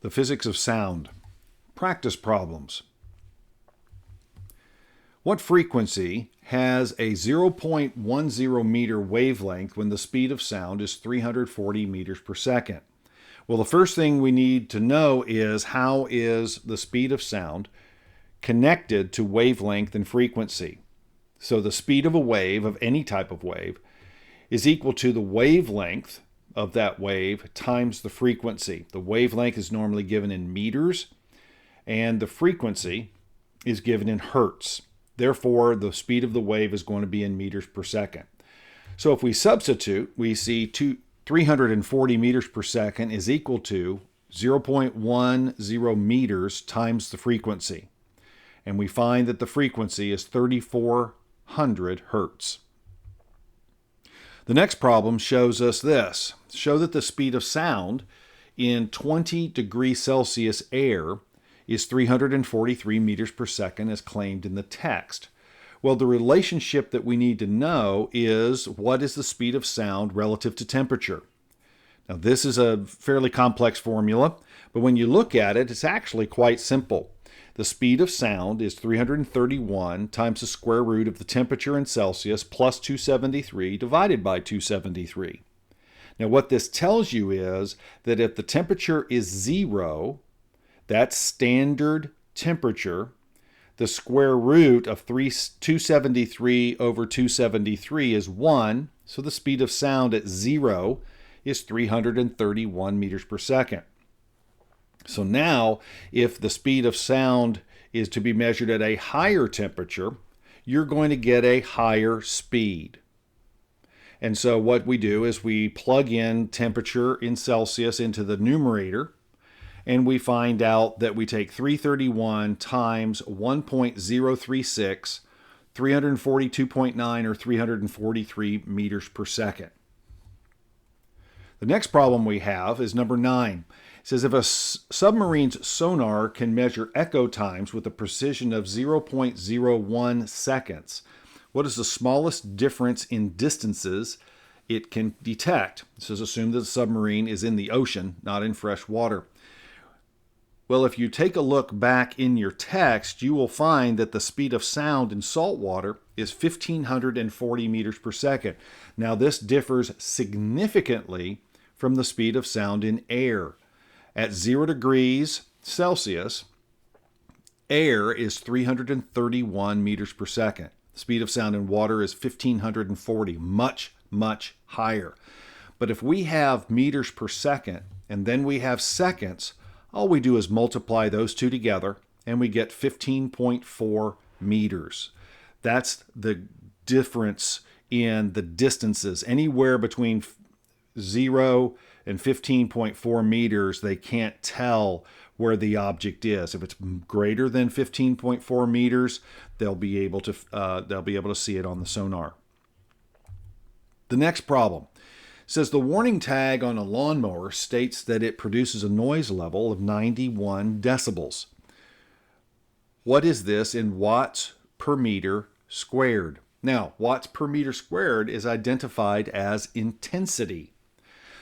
The physics of sound. Practice problems. What frequency has a 0.10 meter wavelength when the speed of sound is 340 meters per second? Well, the first thing we need to know is how is the speed of sound connected to wavelength and frequency. So the speed of a wave, of any type of wave, is equal to the wavelength of that wave times the frequency. The wavelength is normally given in meters, and the frequency is given in hertz. Therefore, the speed of the wave is going to be in meters per second. So if we substitute, we see 340 meters per second is equal to 0.10 meters times the frequency. And we find that the frequency is 3,400 hertz. The next problem shows us this. Show that the speed of sound in 20 degrees Celsius air is 343 meters per second as claimed in the text. Well, the relationship that we need to know is what is the speed of sound relative to temperature. Now, this is a fairly complex formula, but when you look at it, it's actually quite simple. The speed of sound is 331 times the square root of the temperature in Celsius plus 273 divided by 273. Now, what this tells you is that if the temperature is 0, that's standard temperature, the square root of 273 over 273 is 1, so the speed of sound at 0 is 331 meters per second. So now, if the speed of sound is to be measured at a higher temperature, you're going to get a higher speed. And so what we do is we plug in temperature in Celsius into the numerator, and we find out that we take 331 times 1.036, 342.9 or 343 meters per second. The next problem we have is number 9. It says if a submarine's sonar can measure echo times with a precision of 0.01 seconds, what is the smallest difference in distances it can detect? It says assume that the submarine is in the ocean, not in fresh water. Well, if you take a look back in your text, you will find that the speed of sound in salt water is 1,540 meters per second. Now, this differs significantly from the speed of sound in air. At 0 degrees Celsius, air is 331 meters per second. The speed of sound in water is 1,540, much, much higher. But if we have meters per second and then we have seconds, all we do is multiply those two together and we get 15.4 meters. That's the difference in the distances. Anywhere between 0 and 15.4 meters, they can't tell where the object is. If it's greater than 15.4 meters, they'll be able to see it on the sonar. The next problem says the warning tag on a lawnmower states that it produces a noise level of 91 decibels. What is this in watts per meter squared? Now, watts per meter squared is identified as intensity.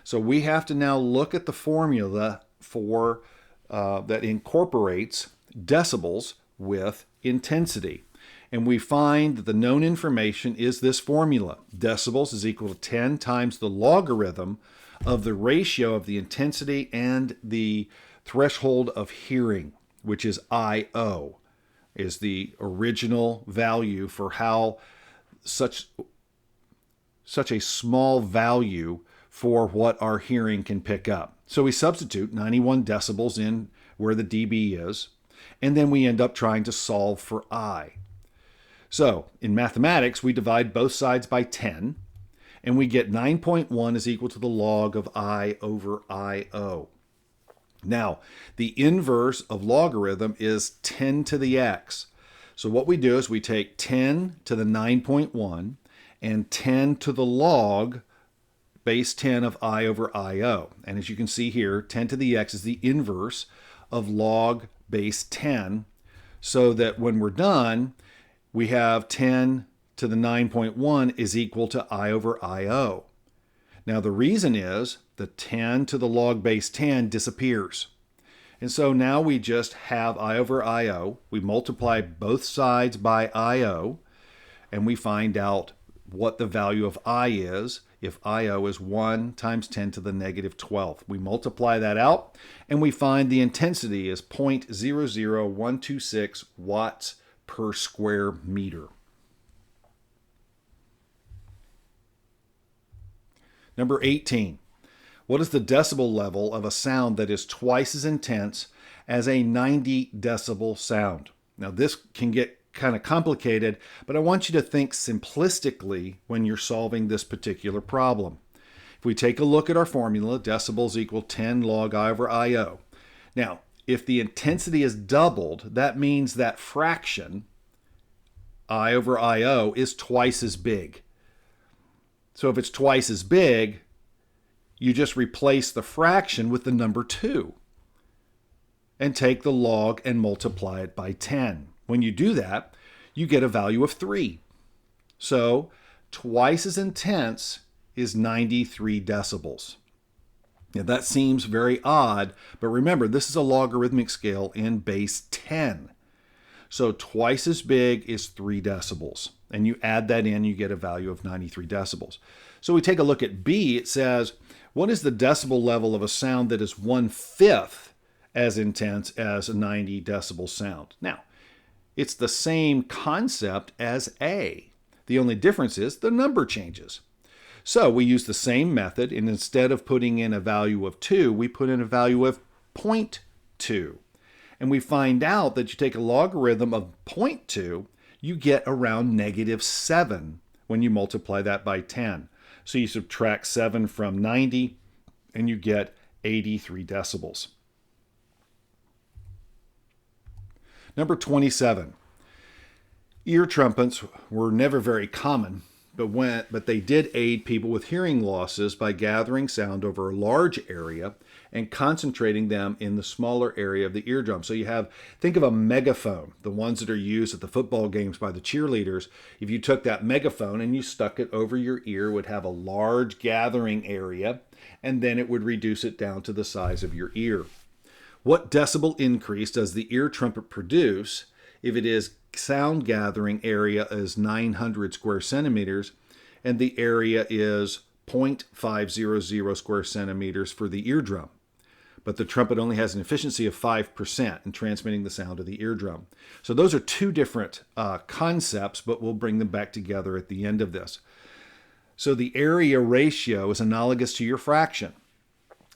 So we have to now look at the formula for that incorporates decibels with intensity. And we find that the known information is this formula. Decibels is equal to 10 times the logarithm of the ratio of the intensity and the threshold of hearing, which is I.O., is the original value for how such a small value for what our hearing can pick up. So we substitute 91 decibels in where the dB is, and then we end up trying to solve for I. So in mathematics, we divide both sides by 10, and we get 9.1 is equal to the log of I over I.O. Now, the inverse of logarithm is 10 to the x. So what we do is we take 10 to the 9.1 and 10 to the log base 10 of I over I.O. And as you can see here, 10 to the x is the inverse of log base 10, so that when we're done, we have 10 to the 9.1 is equal to I over I.O. Now the reason is the 10 to the log base 10 disappears. And so now we just have I over IO. We multiply both sides by IO, and we find out what the value of I is if IO is 1 times 10 to the negative 12th. We multiply that out, and we find the intensity is 0.00126 watts per square meter. Number 18. What is the decibel level of a sound that is twice as intense as a 90 decibel sound? Now, this can get kind of complicated, but I want you to think simplistically when you're solving this particular problem. If we take a look at our formula, decibels equal 10 log I over IO. Now, if the intensity is doubled, that means that fraction, I over IO, is twice as big. So if it's twice as big, you just replace the fraction with the number 2 and take the log and multiply it by 10. When you do that, you get a value of 3. So twice as intense is 93 decibels. Now that seems very odd, but remember, this is a logarithmic scale in base 10. So twice as big is 3 decibels. And you add that in, you get a value of 93 decibels. So we take a look at B. It says, what is the decibel level of a sound that is 1/5 as intense as a 90 decibel sound? Now, it's the same concept as A. The only difference is the number changes. So we use the same method, and instead of putting in a value of 2, we put in a value of 0.2. And we find out that you take a logarithm of 0.2, you get around -7 when you multiply that by 10. So you subtract 7 from 90, and you get 83 decibels. Number 27. Ear trumpets were never very common, but they did aid people with hearing losses by gathering sound over a large area and concentrating them in the smaller area of the eardrum. So think of a megaphone, the ones that are used at the football games by the cheerleaders. If you took that megaphone and you stuck it over your ear, it would have a large gathering area, and then it would reduce it down to the size of your ear. What decibel increase does the ear trumpet produce if it is sound gathering area is 900 square centimeters and the area is 0.500 square centimeters for the eardrum? But the trumpet only has an efficiency of 5% in transmitting the sound of the eardrum. So those are two different concepts, but we'll bring them back together at the end of this. So the area ratio is analogous to your fraction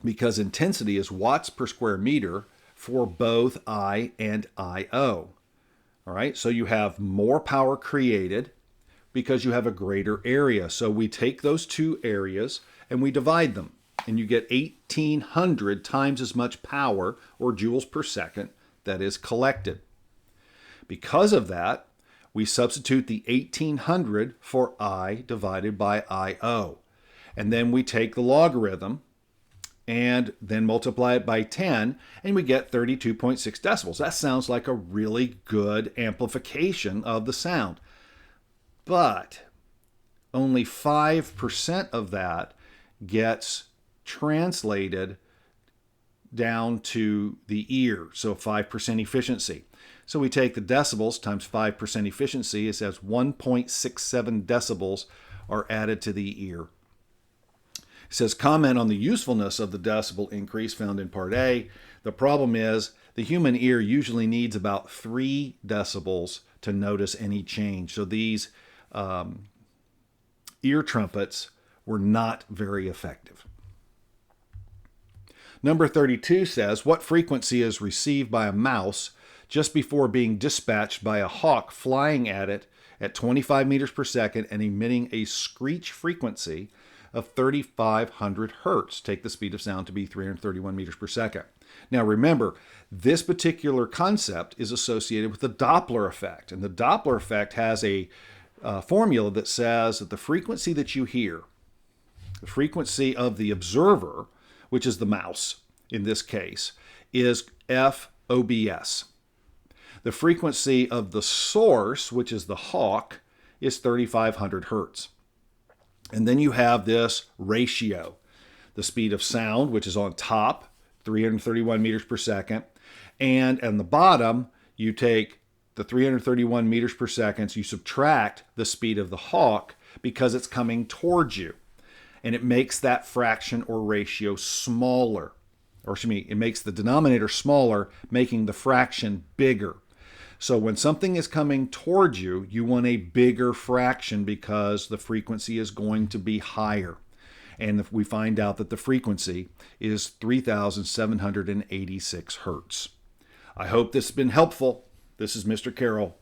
because intensity is watts per square meter for both I and IO. All right, so you have more power created because you have a greater area. So we take those two areas and we divide them, and you get 1,800 times as much power, or joules per second, that is collected. Because of that, we substitute the 1,800 for I divided by IO. And then we take the logarithm and then multiply it by 10, and we get 32.6 decibels. That sounds like a really good amplification of the sound. But only 5% of that gets translated down to the ear, so 5% efficiency. So we take the decibels times 5% efficiency. It says 1.67 decibels are added to the ear. It says, comment on the usefulness of the decibel increase found in Part A. The problem is the human ear usually needs about 3 decibels to notice any change. So these ear trumpets were not very effective. Number 32 says, what frequency is received by a mouse just before being dispatched by a hawk flying at it at 25 meters per second and emitting a screech frequency of 3,500 hertz? Take the speed of sound to be 331 meters per second. Now remember, this particular concept is associated with the Doppler effect. And the Doppler effect has a formula that says that the frequency that you hear, the frequency of the observer, which is the mouse in this case, is FOBS. The frequency of the source, which is the hawk, is 3,500 hertz. And then you have this ratio, the speed of sound, which is on top, 331 meters per second, And on the bottom, you take the 331 meters per second, you subtract the speed of the hawk because it's coming towards you. And it makes that fraction or ratio smaller. Or excuse me, it makes the denominator smaller, making the fraction bigger. So when something is coming towards you, you want a bigger fraction because the frequency is going to be higher. And we find out that the frequency is 3,786 hertz. I hope this has been helpful. This is Mr. Carroll.